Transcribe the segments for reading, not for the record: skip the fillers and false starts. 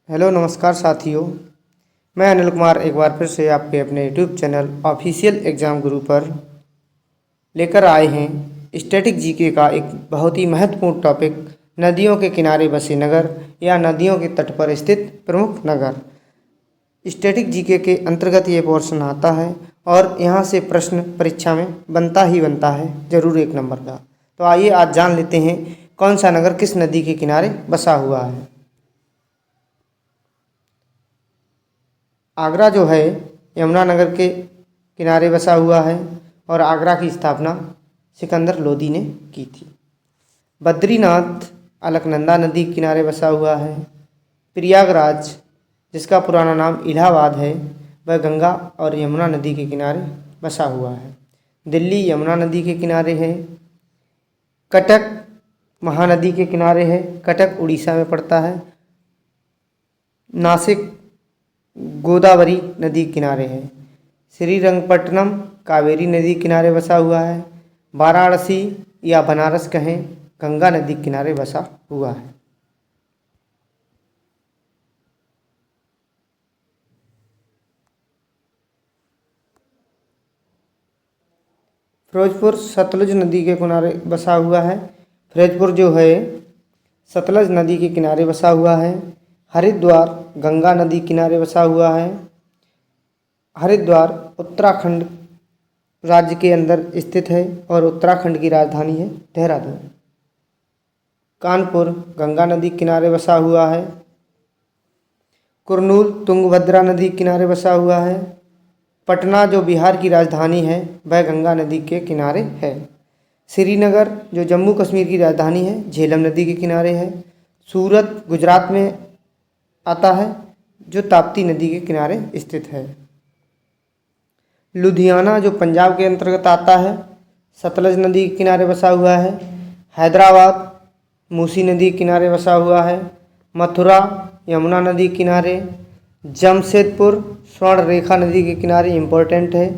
Hello नमस्कार साथियों। मैं अनिल कुमार एक बार फिर से आपके अपने यूट्यूब चैनल ऑफिशियल एग्ज़ाम गुरु पर लेकर आए हैं स्टैटिक जीके का एक बहुत ही महत्वपूर्ण टॉपिक, नदियों के किनारे बसे नगर या नदियों के तट पर स्थित प्रमुख नगर। स्टैटिक जीके के अंतर्गत ये पोर्शन आता है और यहाँ से प्रश्न परीक्षा में बनता ही बनता है, ज़रूर 1 नंबर का। तो आइए आज जान लेते हैं कौन सा नगर किस नदी के किनारे बसा हुआ है। आगरा जो है यमुना नगर के किनारे बसा हुआ है और आगरा की स्थापना सिकंदर लोदी ने की थी। बद्रीनाथ अलकनंदा नदी के किनारे बसा हुआ है। प्रयागराज जिसका पुराना नाम इलाहाबाद है वह गंगा और यमुना नदी के किनारे बसा हुआ है। दिल्ली यमुना नदी के किनारे है। कटक महानदी के किनारे है। कटक उड़ीसा में पड़ता है। नासिक गोदावरी नदी किनारे है। श्रीरंगपट्टनम कावेरी नदी किनारे बसा हुआ है। वाराणसी या बनारस कहें गंगा नदी किनारे बसा हुआ है। फिरोजपुर सतलुज नदी के किनारे बसा हुआ है। फिरोजपुर जो है सतलज नदी के किनारे बसा हुआ है। हरिद्वार गंगा नदी किनारे बसा हुआ है। हरिद्वार उत्तराखंड राज्य के अंदर स्थित है और उत्तराखंड की राजधानी है देहरादून। कानपुर गंगा नदी किनारे बसा हुआ है। कुरनूल तुंगभद्रा नदी किनारे बसा हुआ है। पटना जो बिहार की राजधानी है वह गंगा नदी के किनारे है। श्रीनगर जो जम्मू कश्मीर की राजधानी है झेलम नदी के किनारे है। सूरत गुजरात में आता है जो ताप्ती नदी के किनारे स्थित है। लुधियाना जो पंजाब के अंतर्गत आता है सतलज नदी के किनारे बसा हुआ है। हैदराबाद मूसी नदी के किनारे बसा हुआ है। मथुरा यमुना नदी के किनारे। जमशेदपुर स्वर्ण रेखा नदी के किनारे इम्पोर्टेंट है।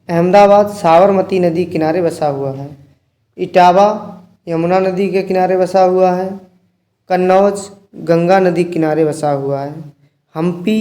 अहमदाबाद साबरमती नदी के किनारे बसा हुआ है। इटावा यमुना नदी के किनारे बसा हुआ है। कन्नौज गंगा नदी के किनारे बसा हुआ है। हम्पी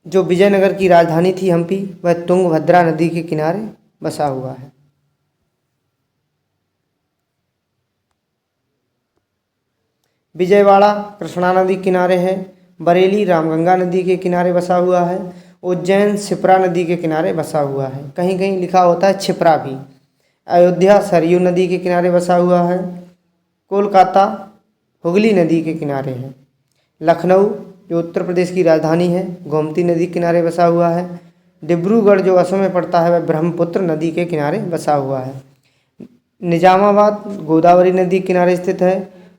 जो विजयनगर की राजधानी थी हम्पी वह तुंगभद्रा नदी के किनारे बसा हुआ है। विजयवाड़ा कृष्णा नदी के किनारे है। बरेली रामगंगा नदी के किनारे बसा हुआ है। उज्जैन शिप्रा नदी के किनारे बसा हुआ है। कहीं कहीं लिखा होता है छिप्रा भी। अयोध्या सरयू नदी के किनारे बसा हुआ है। कोलकाता हुगली नदी के किनारे है। लखनऊ जो उत्तर प्रदेश की राजधानी है गोमती नदी के किनारे बसा हुआ है। डिब्रूगढ़ जो असम में पड़ता है वह ब्रह्मपुत्र नदी के किनारे बसा हुआ है। निजामाबाद गोदावरी नदी के किनारे स्थित है।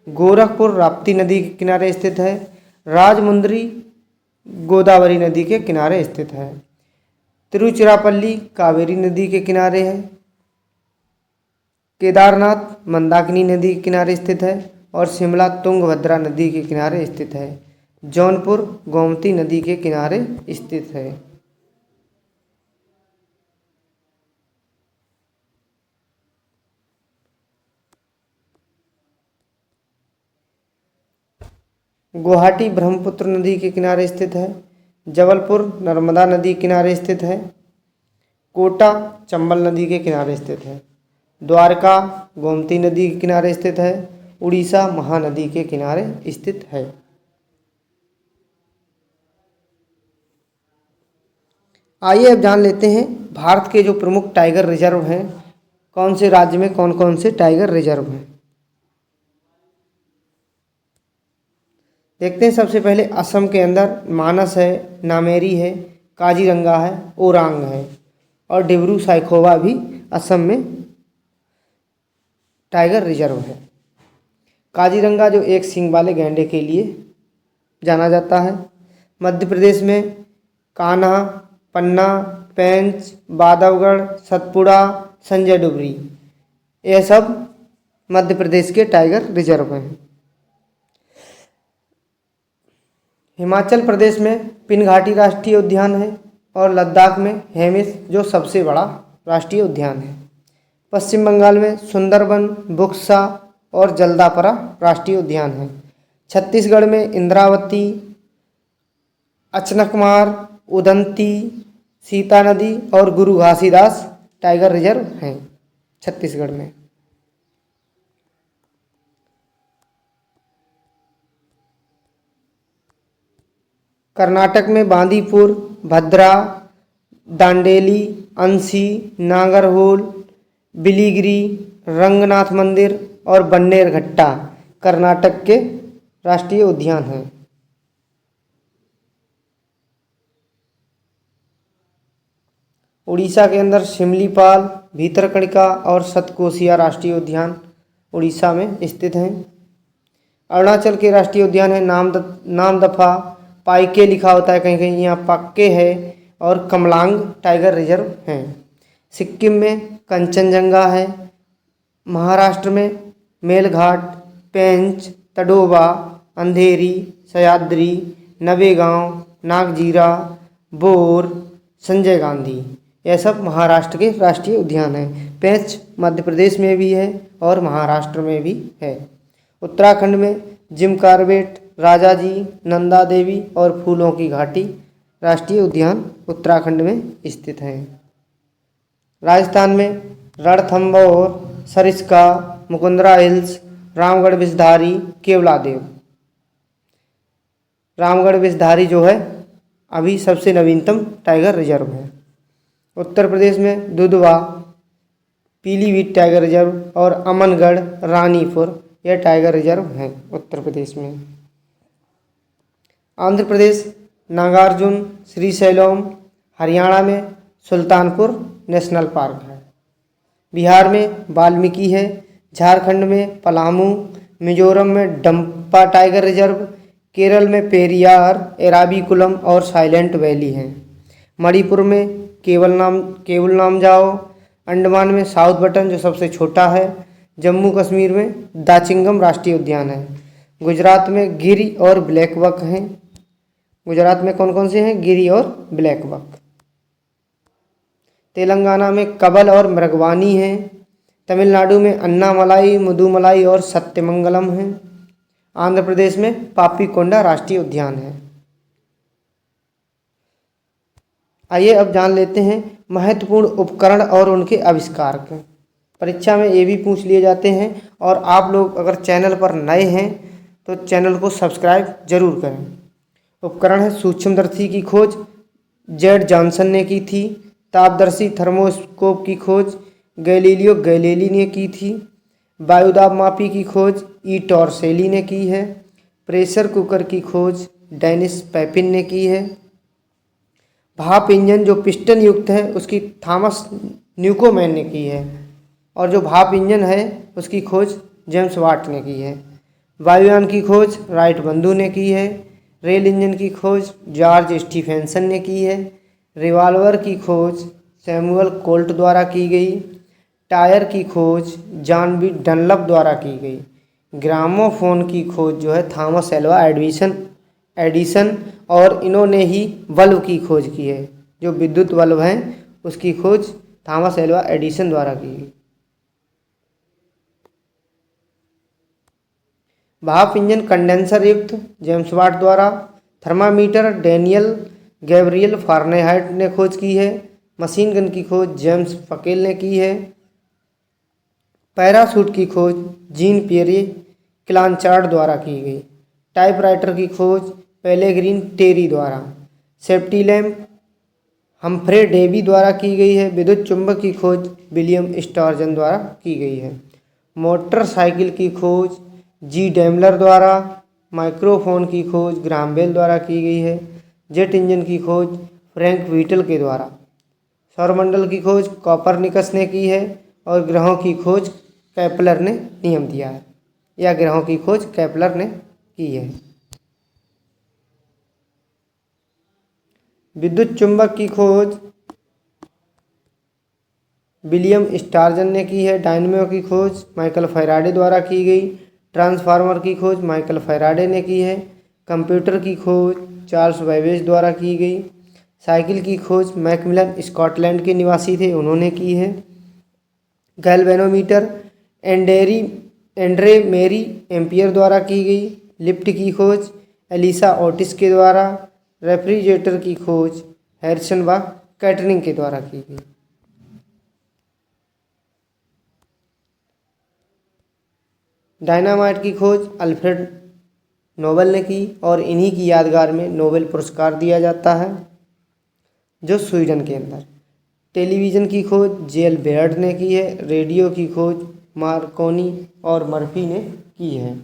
गोरखपुर राप्ती नदी के किनारे स्थित है। राजमुंद्री गोदावरी नदी के किनारे स्थित है। तिरुचिरापल्ली कावेरी नदी के किनारे है। केदारनाथ मंदाकिनी नदी के किनारे स्थित है और शिमला तुंगभद्रा नदी के किनारे स्थित है। जौनपुर गोमती नदी के किनारे स्थित है। गुवाहाटी ब्रह्मपुत्र नदी के किनारे स्थित है। जबलपुर नर्मदा नदी के किनारे स्थित है। कोटा चंबल नदी के किनारे स्थित है। द्वारका गोमती नदी के किनारे स्थित है। उड़ीसा महानदी के किनारे स्थित है। आइए अब जान लेते हैं भारत के जो प्रमुख टाइगर रिजर्व हैं, कौन से राज्य में कौन कौन से टाइगर रिजर्व हैं। देखते हैं सबसे पहले असम के अंदर मानस है, नामेरी है, काजीरंगा है, ओरांग है और डिब्रू साइखोवा भी असम में टाइगर रिजर्व है। काजीरंगा जो एक सींग वाले गैंडे के लिए जाना जाता है। मध्य प्रदेश में कान्हा, पन्ना, पेंच, बांधवगढ़, सतपुड़ा, संजय डुबरी, यह सब मध्य प्रदेश के टाइगर रिजर्व हैं। हिमाचल प्रदेश में पिनघाटी राष्ट्रीय उद्यान है और लद्दाख में हेमिस जो सबसे बड़ा राष्ट्रीय उद्यान है। पश्चिम बंगाल में सुंदरबन, बुक्सा और जल्दापरा राष्ट्रीय उद्यान है। छत्तीसगढ़ में इंद्रावती, अचनकमार, उदंती, सीता नदी और गुरु घासीदास टाइगर रिजर्व हैं छत्तीसगढ़ में। कर्नाटक में बांदीपुर, भद्रा, दांडेली, अंसी, नागरहोल, बिलीगिरी, रंगनाथ मंदिर और बन्नेरघट्टा कर्नाटक के राष्ट्रीय उद्यान हैं। उड़ीसा के अंदर शिमलीपाल, भीतरकनिका और सतकोसिया राष्ट्रीय उद्यान उड़ीसा में स्थित हैं। अरुणाचल के राष्ट्रीय उद्यान है नामदफा, पाइके लिखा होता है कहीं कहीं, यहाँ पाक्के है, और कमलांग टाइगर रिजर्व हैं। सिक्किम में कंचनजंगा है। महाराष्ट्र में मेलघाट, पेंच, तडोबा, अंधेरी, सह्याद्री, नवेगांव, नागजीरा, बोर, संजय गांधी, यह सब महाराष्ट्र के राष्ट्रीय उद्यान हैं। पेंच मध्य प्रदेश में भी है और महाराष्ट्र में भी है। उत्तराखंड में जिम कॉर्बेट, राजाजी, नंदा देवी और फूलों की घाटी राष्ट्रीय उद्यान उत्तराखंड में स्थित हैं। राजस्थान में रणथंभौर, सरिस्का, मुकुंदरा हिल्स, रामगढ़ विषधारी, केवलादेव। रामगढ़ विषधारी जो है अभी सबसे नवीनतम टाइगर रिजर्व है। उत्तर प्रदेश में दुधवा, पीलीभीत टाइगर रिजर्व और अमनगढ़, रानीपुर यह टाइगर रिजर्व हैं उत्तर प्रदेश में। आंध्र प्रदेश नागार्जुन, श्रीशैलम, हरियाणा में सुल्तानपुर नेशनल पार्क है। बिहार में वाल्मीकि है। झारखंड में पलामू, मिजोरम में डंपा टाइगर रिजर्व, केरल में पेरियार, एराविकुलम और साइलेंट वैली हैं। मणिपुर में केवल नाम जाओ, अंडमान में साउथ बटन जो सबसे छोटा है, जम्मू कश्मीर में दाचिंगम राष्ट्रीय उद्यान है। गुजरात में गिरी और ब्लैक बक हैं। गुजरात में कौन कौन से हैं? गिरी और ब्लैक बक। तेलंगाना में कबल और मृगवानी हैं। तमिलनाडु में अन्नामलाई, मुदुमलाई और सत्यमंगलम हैं। आंध्र प्रदेश में पापीकोंडा राष्ट्रीय उद्यान है। आइए अब जान लेते हैं महत्वपूर्ण उपकरण और उनके आविष्कार के। परीक्षा में ये भी पूछ लिए जाते हैं और आप लोग अगर चैनल पर नए हैं तो चैनल को सब्सक्राइब जरूर करें। उपकरण है सूक्ष्मदर्शी की खोज जेड जॉनसन ने की थी। तापदर्शी थर्मोस्कोप की खोज गैलीलियो गैलीली ने की थी। वायुदाब मापी की खोज ई टॉर्सेली ने की है। प्रेशर कुकर की खोज डेनिस पैपिन ने की है। भाप इंजन जो पिस्टन युक्त है उसकी थॉमस न्यूकोमैन ने की है और जो भाप इंजन है उसकी खोज जेम्स वाट ने की है। वायुयान की खोज राइट बंधु ने की है। रेल इंजन की खोज जॉर्ज स्टीफेंसन ने की है। रिवॉल्वर की खोज सैमुअल कोल्ट द्वारा की गई। टायर की खोज जॉन बी डनलप द्वारा की गई। ग्रामोफोन की खोज जो है थॉमस एल्वा एडिसन और इन्होंने ही बल्ब की खोज की है। जो विद्युत बल्ब हैं उसकी खोज थॉमस एल्वा एडिसन द्वारा की गई। भाप इंजन कंडेंसर युक्त जेम्स वाट द्वारा। थर्मामीटर डेनियल गैब्रियल फारेनहाइट ने खोज की है। मशीन गन की खोज जेम्स फकेल ने की है। पैराशूट की खोज जीन पियरे क्लांचार्ड द्वारा की गई। टाइपराइटर की खोज पेलेग्रीन टेरी द्वारा। सेफ्टी लैम्प हम्फ्रे डेवी द्वारा की गई है। विद्युत चुंबक की खोज विलियम स्टर्जन द्वारा की गई है। मोटरसाइकिल की खोज जी डेमलर द्वारा। माइक्रोफोन की खोज ग्राहम बेल द्वारा की गई है। जेट इंजन की खोज फ्रैंक व्हीटल के द्वारा। सौरमंडल की खोज कॉपरनिकस ने की है और ग्रहों की खोज केपलर ने नियम दिया है या ग्रहों की खोज केपलर ने की है। विद्युत चुंबक की खोज विलियम स्टार्जन ने की है। डायनेमो की खोज माइकल फैराडे द्वारा की गई। ट्रांसफार्मर की खोज माइकल फैराडे ने की है। कंप्यूटर की खोज चार्ल्स बैबेज द्वारा की गई। साइकिल की खोज मैकमिलन स्कॉटलैंड के निवासी थे, उन्होंने की है। गैल्वेनोमीटर एंड्रे मेरी एम्पियर द्वारा की गई। लिफ्ट की खोज एलिसा ओटिस के द्वारा, रेफ्रिजरेटर की खोज हैरिसन व कैटरिंग के द्वारा की गई। डायनामाइट की खोज अल्फ्रेड नोबेल ने की और इन्हीं की यादगार में नोबेल पुरस्कार दिया जाता है जो स्वीडन के अंदर। टेलीविज़न की खोज जेएल बेयर्ड ने की है। रेडियो की खोज मार्कोनी और मर्फी ने की है।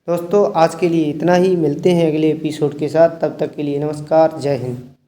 दोस्तों आज के लिए इतना ही, मिलते हैं अगले एपिसोड के साथ, तब तक के लिए नमस्कार, जय हिंद।